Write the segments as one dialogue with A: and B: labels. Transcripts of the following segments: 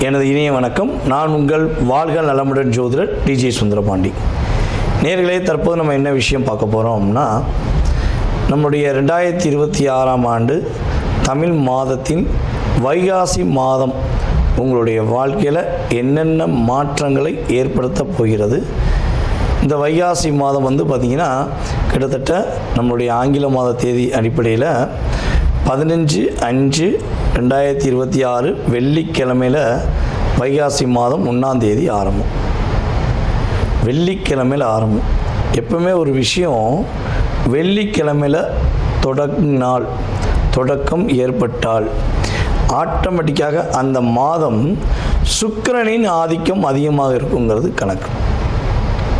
A: எனது இனிய வணக்கம். நான் உங்கள் வாழ்க நலமுடன் ஜோதிடர் டிஜே சுந்தரபாண்டி. நேர்களே, தற்போது நம்ம என்ன விஷயம் பார்க்க போகிறோம்னா, நம்முடைய 2026ஆம் ஆண்டு தமிழ் மாதத்தின் வைகாசி மாதம் உங்களுடைய வாழ்க்கையில் என்னென்ன மாற்றங்களை ஏற்படுத்த போகிறது. இந்த வைகாசி மாதம் பார்த்திங்கன்னா கிட்டத்தட்ட நம்மளுடைய ஆங்கில மாத தேதி அடிப்படையில் 15/5/2026 வெள்ளிக்கிழமையில் வைகாசி மாதம் 1ஆம் தேதி ஆரம்பம். வெள்ளிக்கிழமையில் ஆரம்பம். எப்பவுமே ஒரு விஷயம் வெள்ளிக்கிழமையில் தொடக்கம் ஏற்பட்டால் ஆட்டோமேட்டிக்காக அந்த மாதம் சுக்கிரனின் ஆதிக்கம் அதிகமாக இருக்குங்கிறது கணக்கு.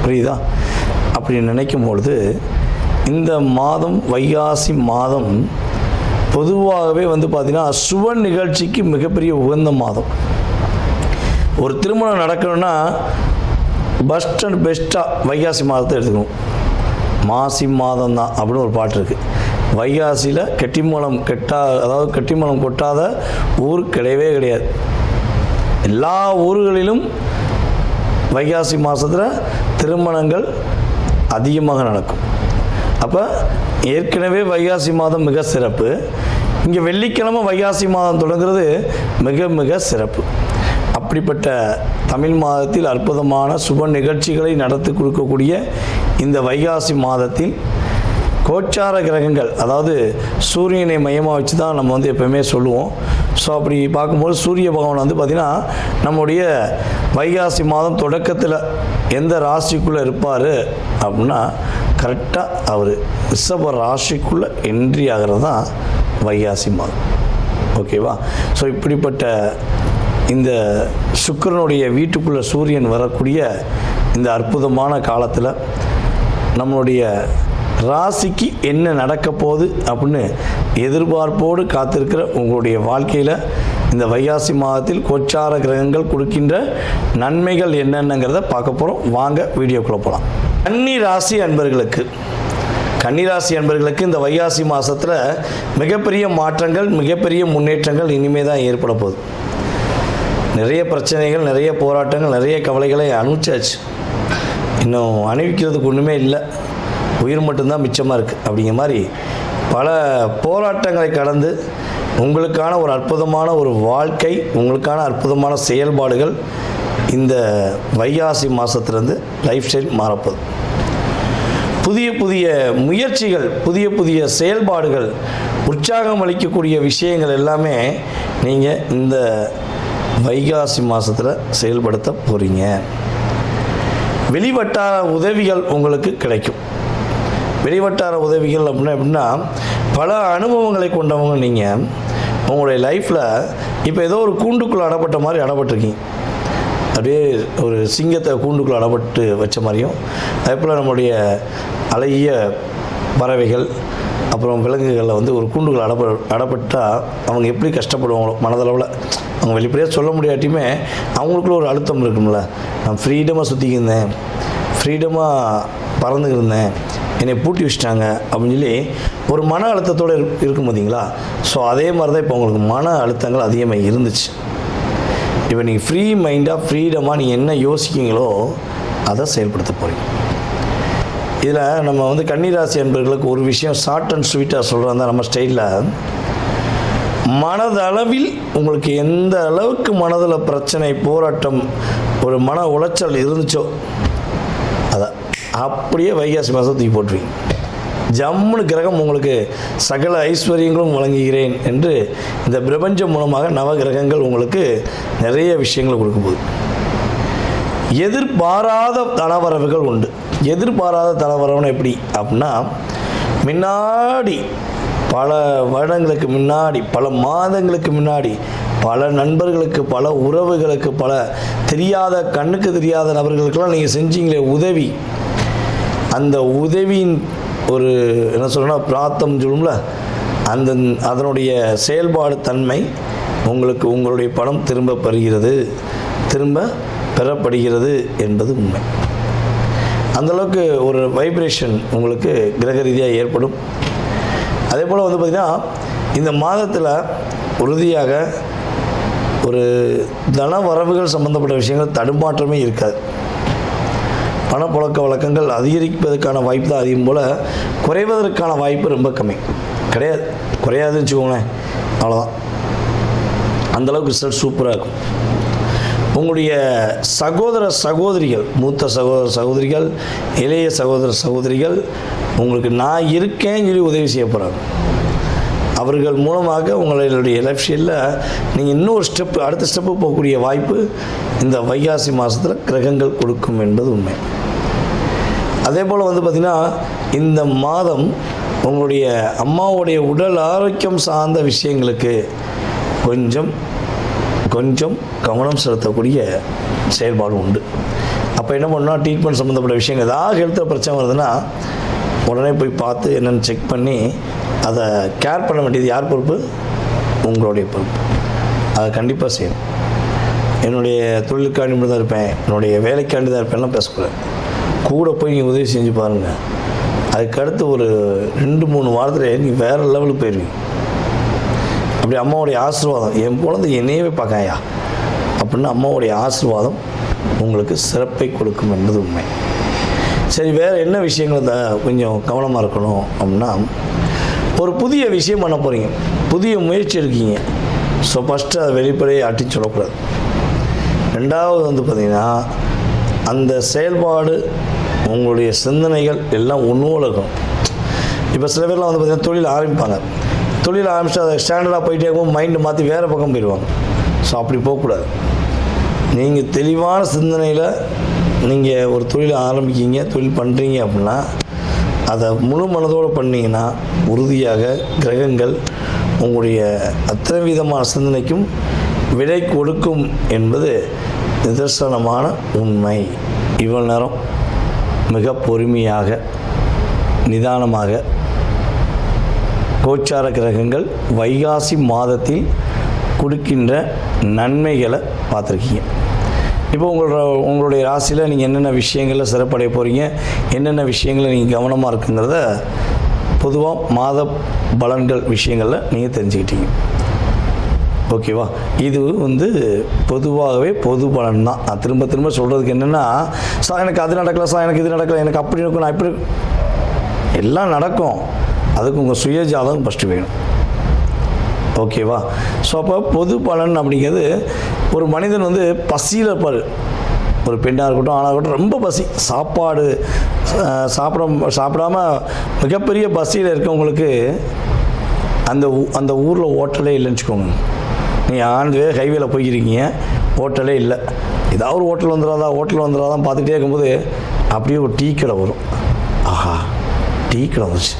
A: புரியுதா? அப்படி நினைக்கும் பொழுது இந்த மாதம் வைகாசி மாதம் பொதுவாகவே பார்த்திங்கன்னா சுப நிகழ்ச்சிக்கு மிகப்பெரிய உகந்த மாதம். ஒரு திருமணம் நடக்கணும்னா பெஸ்ட் அண்ட் பெஸ்ட்டாக வைகாசி மாதத்தை எடுத்துக்கணும். மாசி மாதம் தான் அப்படின்னு ஒரு பாட்டு இருக்குது. வைகாசியில் கெட்டிமலம் கொட்டாத ஊர் கிடையவே கிடையாது. எல்லா ஊர்களிலும் வைகாசி மாதத்தில் திருமணங்கள் அதிகமாக நடக்கும். அப்போ ஏற்கனவே வைகாசி மாதம் மிக சிறப்பு. இங்கே வெள்ளிக்கிழமை வைகாசி மாதம் தொடங்குறது மிக மிக சிறப்பு. அப்படிப்பட்ட தமிழ் மாதத்தில் அற்புதமான சுப நிகழ்ச்சிகளை நடத்தி கொடுக்கக்கூடிய இந்த வைகாசி மாதத்தில் கோச்சார கிரகங்கள், அதாவது சூரியனை மையமாக வச்சு தான் நம்ம எப்போயுமே சொல்லுவோம். ஸோ அப்படி பார்க்கும்போது சூரிய பகவான் பார்த்திங்கன்னா நம்முடைய வைகாசி மாதம் தொடக்கத்தில் எந்த ராசிக்குள்ளே இருப்பார் அப்படின்னா கரெக்டாக அவர் ரிஷப ராசிக்குள்ளே என்ட்ரி ஆகிறது தான் வைகாசி மாதம். ஓகேவா? ஸோ இப்படிப்பட்ட இந்த சுக்கிரனுடைய வீட்டுக்குள்ளே சூரியன் வரக்கூடிய இந்த அற்புதமான காலத்தில் நம்மளுடைய ராசிக்கு என்ன நடக்க போகுது அப்படின்னு எதிர்பார்ப்போடு காத்திருக்கிற உங்களுடைய வாழ்க்கையில் இந்த வைகாசி மாதத்தில் கோச்சார கிரகங்கள் கொடுக்கின்ற நன்மைகள் என்னென்னங்கிறத பார்க்க போகிறோம். வாங்க வீடியோக்குள்ளே போகலாம். கன்னிராசி அன்பர்களுக்கு இந்த வைகாசி மாதத்தில் மிகப்பெரிய மாற்றங்கள், மிகப்பெரிய முன்னேற்றங்கள் இனிமே தான் ஏற்பட போகுது. நிறைய பிரச்சனைகள், நிறைய போராட்டங்கள், நிறைய கவலைகளை அனுபவிச்சாச்சு. இன்னும் அனுபவிக்கிறதுக்கு ஒன்றுமே இல்லை, உயிர் மட்டும்தான் மிச்சமாக இருக்குது. அப்படிங்கிற மாதிரி பல போராட்டங்களை கடந்து உங்களுக்கான ஒரு அற்புதமான ஒரு வாழ்க்கை, உங்களுக்கான அற்புதமான செயல்பாடுகள் இந்த வைகாசி மாதத்துலேருந்து லைஃப் ஸ்டைல் மாறப்போகுது. புதிய புதிய முயற்சிகள், புதிய புதிய செயல்பாடுகள், உற்சாகம் அளிக்கக்கூடிய விஷயங்கள் எல்லாமே நீங்கள் இந்த வைகாசி மாதத்தில் செயல்படுத்த போகிறீங்க. வெளிவட்டார உதவிகள் உங்களுக்கு கிடைக்கும். வெளிவட்டார உதவிகள் எப்படின்னா பல அனுபவங்களை கொண்டவங்க நீங்கள் உங்களுடைய லைஃப்பில் இப்போ ஏதோ ஒரு கூண்டுக்குள்ளே அடப்பட்ட மாதிரி அடப்பட்டிருக்கீங்க. அப்படியே ஒரு சிங்கத்தை கூண்டுக்குள்ளே அடப்பட்டு வச்ச மாதிரியும், அதே போல் நம்மளுடைய அழகிய பறவைகள் அப்புறம் விலங்குகளில் ஒரு கூண்டுக்குள்ளே அடப்பட்டால் அவங்க எப்படி கஷ்டப்படுவாங்களோ மனதளவில். அவங்க வெளிப்படையாக சொல்ல முடியாட்டியுமே அவங்களுக்குள்ள ஒரு அழுத்தம் இருக்கும்ல. நான் ஃப்ரீடமாக சுற்றிக்கிருந்தேன், ஃப்ரீடமாக பறந்துக்கிருந்தேன், என்னை பூட்டி வச்சிட்டாங்க அப்படின்னு சொல்லி ஒரு மன அழுத்தத்தோடு இருக்கும் பார்த்தீங்களா? ஸோ அதே மாதிரி தான் இப்போ உங்களுக்கு மன அழுத்தங்கள் அதிகமாக இருந்துச்சு. இப்போ நீங்கள் ஃப்ரீ மைண்டாக, ஃப்ரீடமாக நீங்கள் என்ன யோசிக்கிங்களோ அதை செயல்படுத்த போகிறீங்க. இதில் நம்ம கன்னிராசி என்பவர்களுக்கு ஒரு விஷயம் ஷார்ட் அண்ட் ஸ்வீட்டாக சொல்கிறதா நம்ம ஸ்டைலில், மனதளவில் உங்களுக்கு எந்த அளவுக்கு மனதில் பிரச்சனை, போராட்டம், ஒரு மன உளைச்சல் இருந்துச்சோ அதை அப்படியே வைகாசி மாதம் தூக்கி போட்டுருவீங்க. ஜம்முன்னு கிரகம் உங்களுக்கு சகல ஐஸ்வர்யங்களும் வழங்குகிறேன் என்று இந்த பிரபஞ்சம் மூலமாக நவ கிரகங்கள் உங்களுக்கு நிறைய விஷயங்களை கொடுக்கும்போது எதிர்பாராத தனவரவுகள் உண்டு. எதிர்பாராத தனவரவுன்னு எப்படி அப்படின்னா, முன்னாடி பல வருடங்களுக்கு முன்னாடி, பல மாதங்களுக்கு முன்னாடி பல நண்பர்களுக்கு, பல உறவுகளுக்கு, பல தெரியாத கண்ணுக்கு தெரியாத நபர்களுக்கெல்லாம் நீங்கள் செஞ்சீங்களே உதவி, அந்த உதவியின் ஒரு என்ன சொல்லணும்னா பிராத்தம் சொல்லும்ல, அதனுடைய செயல்பாடு தன்மை உங்களுக்கு உங்களுடைய பணம் திரும்ப பெறப்படுகிறது என்பது உண்மை. அந்தளவுக்கு ஒரு வைப்ரேஷன் உங்களுக்கு கிரக ரீதியாக ஏற்படும். அதே போல் பார்த்திங்கன்னா இந்த மாதத்தில் உறுதியாக ஒரு தன வரவுகள் சம்பந்தப்பட்ட விஷயங்கள் தடுமாற்றமே இருக்காது. பணப்புழக்க வழக்கங்கள் அதிகரிப்பதற்கான வாய்ப்பு தான் அதிகம் போல், குறைவதற்கான வாய்ப்பு ரொம்ப கம்மி. குறையாதுன்னு வச்சுக்கோங்களேன், அவ்வளோதான். அந்தளவுக்கு ரிசல்ட் சூப்பராக இருக்கும். உங்களுடைய சகோதர சகோதரிகள், மூத்த சகோதர சகோதரிகள், இளைய சகோதர சகோதரிகள் உங்களுக்கு நான் இருக்கேன்னு சொல்லி உதவி செய்ய போகிறாங்க. அவர்கள் மூலமாக உங்களுடைய லைஃப்ஸ்டைலில் நீங்கள் இன்னொரு அடுத்த ஸ்டெப்பு போகக்கூடிய வாய்ப்பு இந்த வைகாசி மாதத்தில் கிரகங்கள் கொடுக்கும் என்பது உண்மை. அதே போல் பார்த்திங்கன்னா, இந்த மாதம் உங்களுடைய அம்மாவுடைய உடல் ஆரோக்கியம் சார்ந்த விஷயங்களுக்கு கொஞ்சம் கவனம் செலுத்தக்கூடிய செயல்பாடு உண்டு. அப்போ என்ன பண்ணால், ட்ரீட்மெண்ட் சம்மந்தப்பட்ட விஷயங்கள் ஏதாவது ஹெல்த்தில் பிரச்சனை வருதுன்னா உடனே போய் பார்த்து என்னென்னு செக் பண்ணி அதை கேர் பண்ண வேண்டியது யார் பொறுப்பு? உங்களுடைய பொறுப்பு. அதை கண்டிப்பாக செய்யணும். என்னுடைய தொழிலுக்காண்டி மட்டும் தான் இருப்பேன், என்னுடைய வேலைக்காண்டி தான் இருப்பேன்லாம் பேசக்கூடாது. கூட போய் நீங்கள் உதவி செஞ்சு பாருங்கள். அதுக்கடுத்து ஒரு 2-3 வாரத்தில் நீ வேறு லெவலுக்கு போயிடுவீங்க. அப்படி அம்மாவுடைய ஆசீர்வாதம், என் குழந்தை என்னையவே பார்க்காயா அப்படின்னு அம்மாவுடைய ஆசீர்வாதம் உங்களுக்கு சிறப்பை கொடுக்கும் என்பது உண்மை. சரி, வேறு என்ன விஷயங்கள் கொஞ்சம் கவனமாக இருக்கணும் அப்படின்னா, ஒரு புதிய விஷயம் பண்ண போகிறீங்க, புதிய முயற்சி எடுக்கீங்க. ஸோ ஃபஸ்ட்டு அதை வெளிப்படையை அட்டின்னு சொல்லக்கூடாது. ரெண்டாவது பார்த்திங்கன்னா, அந்த செயல்பாடு உங்களுடைய சிந்தனைகள் எல்லாம் ஒன்றும் இருக்கணும். இப்போ சில பேர்லாம் பார்த்திங்கன்னா தொழில் ஆரம்பிப்பாங்க. தொழில் ஆரம்பித்து அதை ஸ்டாண்டர்டாக போயிட்டே இருக்கும், மைண்டு மாற்றி வேறு பக்கம் போயிடுவாங்க. ஸோ அப்படி போகக்கூடாது. நீங்கள் தெளிவான சிந்தனையில் நீங்கள் ஒரு தொழில் ஆரம்பிக்கிங்க, தொழில் பண்ணுறீங்க அப்படின்னா அதை முழு மனதோடு பண்ணிங்கன்னா உறுதியாக கிரகங்கள் உங்களுடைய அத்தனை விதமான சிந்தனைக்கும் விடை கொடுக்கும் என்பது நிதர்சனமான உண்மை. இவ்வளோ நேரம் மிக பொறுமையாக நிதானமாக கோச்சார கிரகங்கள் வைகாசி மாதத்தில் கொடுக்கின்ற நன்மைகளை பார்த்துருக்கீங்க. இப்போ உங்களுடைய ராசியில் நீங்கள் என்னென்ன விஷயங்களில் சிறப்படைய போகிறீங்க, என்னென்ன விஷயங்களில் நீங்கள் கவனமாக இருக்குங்கிறத பொதுவாக மாத பலன்கள் விஷயங்களில் நீங்கள் தெரிஞ்சுக்கிட்டீங்க. ஓகேவா? இது பொதுவாகவே பொது பலன் தான். நான் திரும்ப திரும்ப சொல்கிறதுக்கு என்னென்னா, சார் எனக்கு அது நடக்கலை, சார் எனக்கு இது நடக்கலை, எனக்கு அப்படி இருக்கும், நான் இப்படி எல்லாம் நடக்கும். அதுக்கு உங்கள் சுயஜாதகம் ஃபஸ்ட்டு வேணும். ஓகேவா? ஸோ அப்போ பொது பலன் அப்படிங்கிறது, ஒரு மனிதன் பசியில் இருப்பார். ஒரு பெண்ணாக இருக்கட்டும், ஆணாக இருக்கட்டும், ரொம்ப பசி, சாப்பாடு சாப்பிடாம மிகப்பெரிய பசியில் இருக்கவங்களுக்கு அந்த ஊரில் ஹோட்டலே இல்லைன்னு வச்சுக்கோங்க. நீங்கள் ஆண்டு ஹைவேல போய்க்கிறீங்க, ஹோட்டலே இல்லை, ஏதாவது ஒரு ஹோட்டல் வந்துடாதான் பார்த்துட்டே இருக்கும்போது அப்படியே ஒரு டீ கடை வரும். ஆஹா, டீ கடை வந்துச்சு,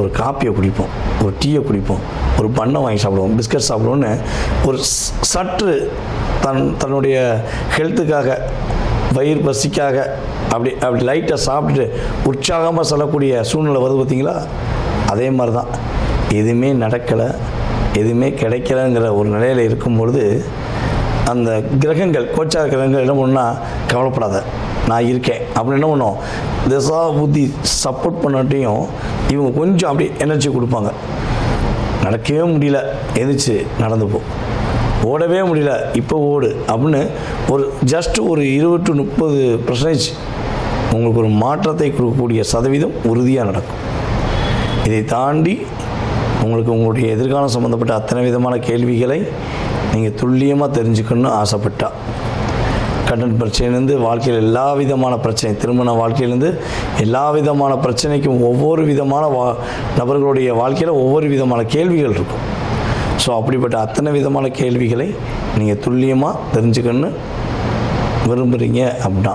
A: ஒரு காப்பியை குடிப்போம், ஒரு டீயை குடிப்போம், ஒரு பண்ணை வாங்கி சாப்பிடுவோம், பிஸ்கட் சாப்பிடுவோன்னு ஒரு சற்று தன்னுடைய ஹெல்த்துக்காக, வயிறு பசிக்காக அப்படி லைட்டாக சாப்பிட்டுட்டு உற்சாகமாக செல்லக்கூடிய சூழ்நிலை வருது பார்த்திங்களா? அதே மாதிரி தான் எதுவுமே நடக்கலை, எதுவுமே கிடைக்கலைங்கிற ஒரு நிலையில் இருக்கும்பொழுது அந்த கிரகங்கள், கோச்சார கிரகங்கள் என்ன பண்ணுன்னா, கவலைப்படாத, நான் இருக்கேன் அப்படின்னு என்ன பண்ணுவோம், திசா புத்தி சப்போர்ட் பண்ணாட்டையும் இவங்க கொஞ்சம் அப்படி எனர்ஜி கொடுப்பாங்க. நடக்கவே முடியல, எந்திரிச்சு நடந்து போ, ஓடவே முடியல, இப்போ ஓடு அப்படின்னு ஜஸ்ட் ஒரு 20-30% உங்களுக்கு ஒரு மாற்றத்தை கொடுக்கக்கூடிய சதவீதம் உறுதியாக நடக்கும். இதை தாண்டி உங்களுக்கு உங்களுடைய எதிர்காலம் சம்மந்தப்பட்ட அத்தனை விதமான கேள்விகளை நீங்கள் துல்லியமாக தெரிஞ்சுக்கணும்னு ஆசைப்பட்டா, கடன் பிரச்சனையிலேருந்து வாழ்க்கையில் எல்லா விதமான பிரச்சனை, திருமண வாழ்க்கையிலேருந்து எல்லா விதமான பிரச்சனைக்கும் ஒவ்வொரு விதமான நபர்களுடைய வாழ்க்கையில் ஒவ்வொரு விதமான கேள்விகள் இருக்கும். ஸோ அப்படிப்பட்ட அத்தனை விதமான கேள்விகளை நீங்கள் துல்லியமாக தெரிஞ்சுக்கணுன்னு விரும்புகிறீங்க அப்படின்னா,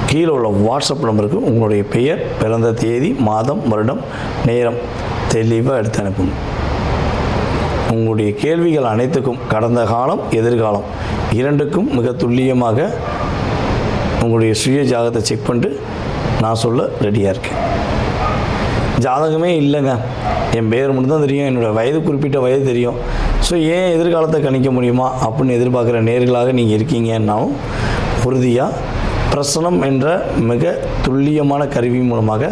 A: கீழே உள்ள வாட்ஸ்அப் நம்பருக்கு உங்களுடைய பெயர், பிறந்த தேதி, மாதம், வருடம், நேரம் தெளிவாக எடுத்து அனுப்புங்க. உங்களுடைய கேள்விகள் அனைத்துக்கும் கடந்த காலம், எதிர்காலம் இரண்டுக்கும் மிக துல்லியமாக உங்களுடைய சுய ஜாதகத்தை செக் பண்ணிட்டு நான் சொல்ல ரெடியாக இருக்கேன். ஜாதகமே இல்லைங்க, என் பேர் மட்டும்தான் தெரியும், என்னோடய வயது குறிப்பிட்ட வயது தெரியும், ஸோ ஏன் எதிர்காலத்தை கணிக்க முடியுமா அப்படின்னு எதிர்பார்க்குற நேர்களாக நீங்கள் இருக்கீங்கன்னாலும் உறுதியாக பிரசனம் என்ற மிக துல்லியமான கருவி மூலமாக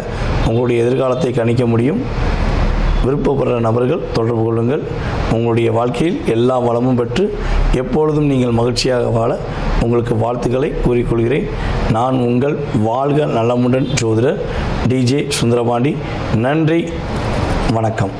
A: உங்களுடைய எதிர்காலத்தை கணிக்க முடியும். விருப்பப்படுற நபர்கள் தொடர்பு கொள்ளுங்கள். உங்களுடைய வாழ்க்கையில் எல்லா வளமும் பெற்று எப்பொழுதும் நீங்கள் மகிழ்ச்சியாக வாழ உங்களுக்கு வாழ்த்துக்களை கூறிக்கொள்கிறேன். நான் உங்கள் வாழ்க நலமுடன் ஜோதிடர் DJ சுந்தரபாண்டி. நன்றி, வணக்கம்.